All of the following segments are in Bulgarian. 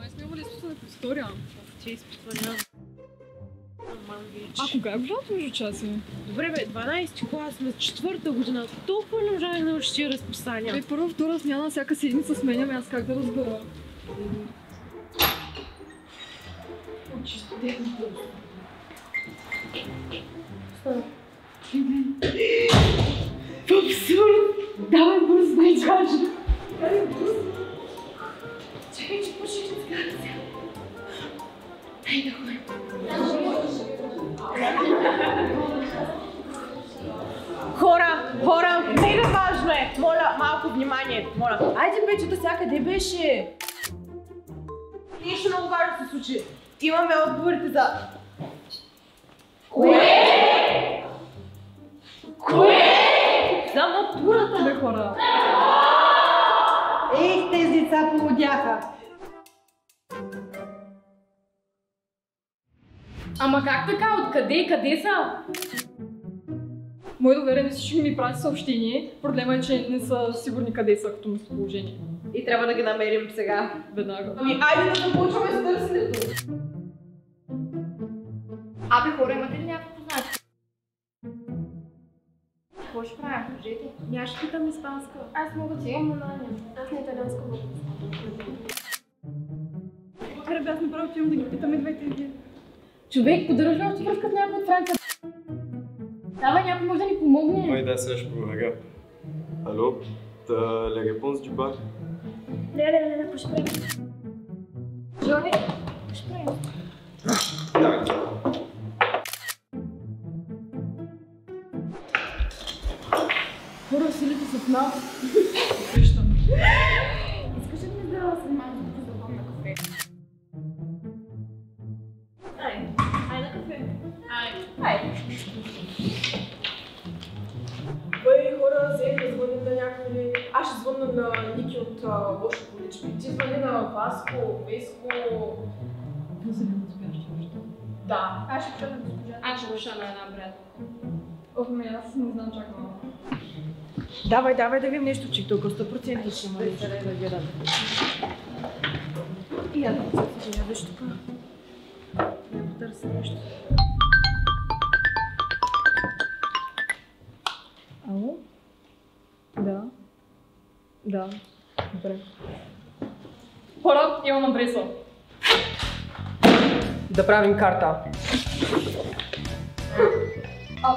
Май сме имали изпитване по история. Че изпитване? А кога е голямото междучасие? Добре бе, 12 клас на 4-та година. Толкова не можах да научи тия разписания. Бе, първа, втора смяна, всяка седмица сменяме, аз как да разбера? Абсурд! Давай бързо да изкажа. Чакай, че почти да сгада сега. Дай да ходим. Хора, мега важно е! Моля, малко внимание, моля. Айде бе, че сега къде беше? Нещо много важно се случи. Имаме отговорите за... Кое? За матурата, бе, хора! Ех, тези деца полудяха! Ама как така? Откъде? Къде са? Мой доверен всички ми прати съобщение. Проблема е, че не са сигурни къде са като местоположение. И трябва да ги намерим сега. Веднага. Ами, айде да започваме с търсенето. Абе, хора, имате ли някакво познати? Какво ще правя? Кажете. Я ще питам испанска. Аз мога да имам на Аз на италианска мога. Трябва аз направо отивам да ги питаме двете ги. Човек, поддържа още връзка с някой от Франция. Давай, някой може да ни помогне. Oui, là, ça, je peux, regarde. Allô? T'as les réponses du bac? Леле, какво ще правим? Жони, какво ще правим? Хора, силите са в нас. Виждам. Искаш ли ми да се малко да запомня кафе? Ай на кафе. Ай. Бе, хора, взех да звъним на някой. Аз ще звънна на Ники от Лошо Поличби. Ти звъни на Васко, Веско... Да се не успяш още. Да. Аз ще пиша на госпожа. Аз ще пиша на една приятелка. Ох, аз не знам чак малко. Давай да видим нещо, че тук 100% ще има нещо да гледам. И аз да се ядеш тук. Не потърся нещо. Ало? Да. Да. Добре. Хора, имам адреса. Да правим карта.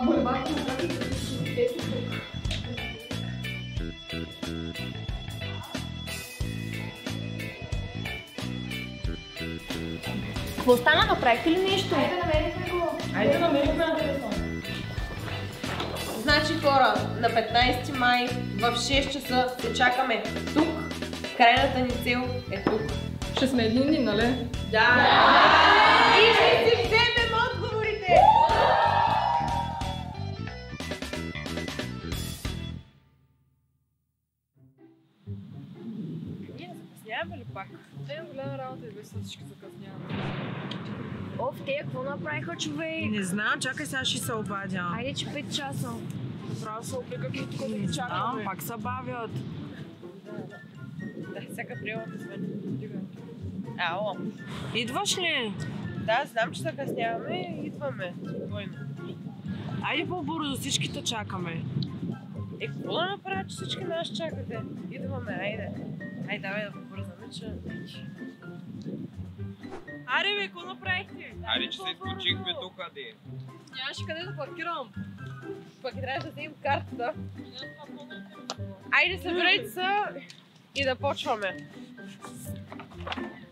Булевард на Какво стана? Направихте ли нещо? Айде да намерихме адреса. Значи хора, на 15 май в 6 часа се чакаме тук. Крайната ни цел е тук. Ще сме единни, нали? Да! И ще си вземем отговорите! Ние закъсняваме ли пак? Не, голяма работа и вече всички закъсняваме. Оф, те какво направиха, човек? Не знам, чакай сега ще се обадя. Айде, че 5 часа. Право се обликат и тук да ги чакаме. Пак се бавят. Да, всяка приема да звъни. Ало. Идваш ли? Да, знам, че закъсняваме и идваме. Спокойно. Айде по-бързо, всичките чакаме. Какво да направя, че всички нас чакате? Идваме, айде. Айде, давай да побързаме, че... Аре бе, какво направихте? Айде, че се изключихме тук, къде? Нямаше къде да паркирам. Пък трябваше да вземем картата. Айде, съберете се и да почваме.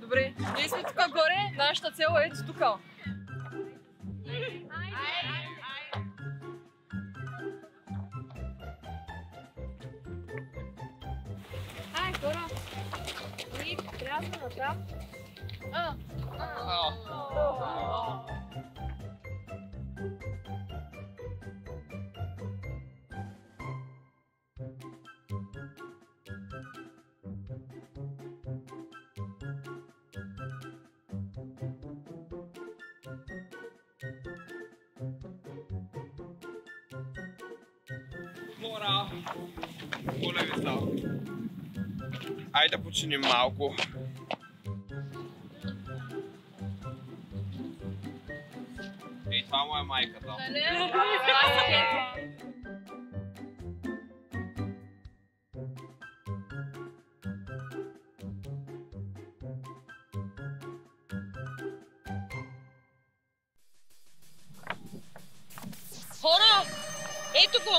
Добре, ние сме тук горе, нашата цел е ето тук. Ай, хора! Ние трябва да натам. Флора! Моля ви са. Айде да починим малко. Само е майката. Хора, ето го!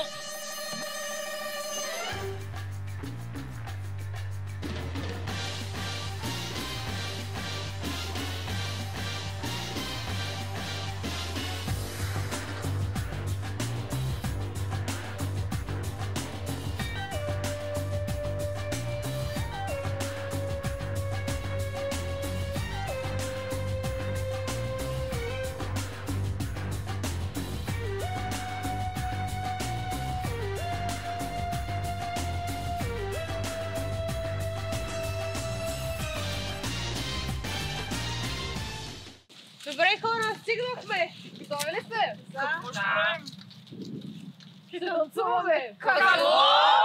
Добре, хора, стигнахме! Готови ли сте? Да. Ще танцуваме! Какво?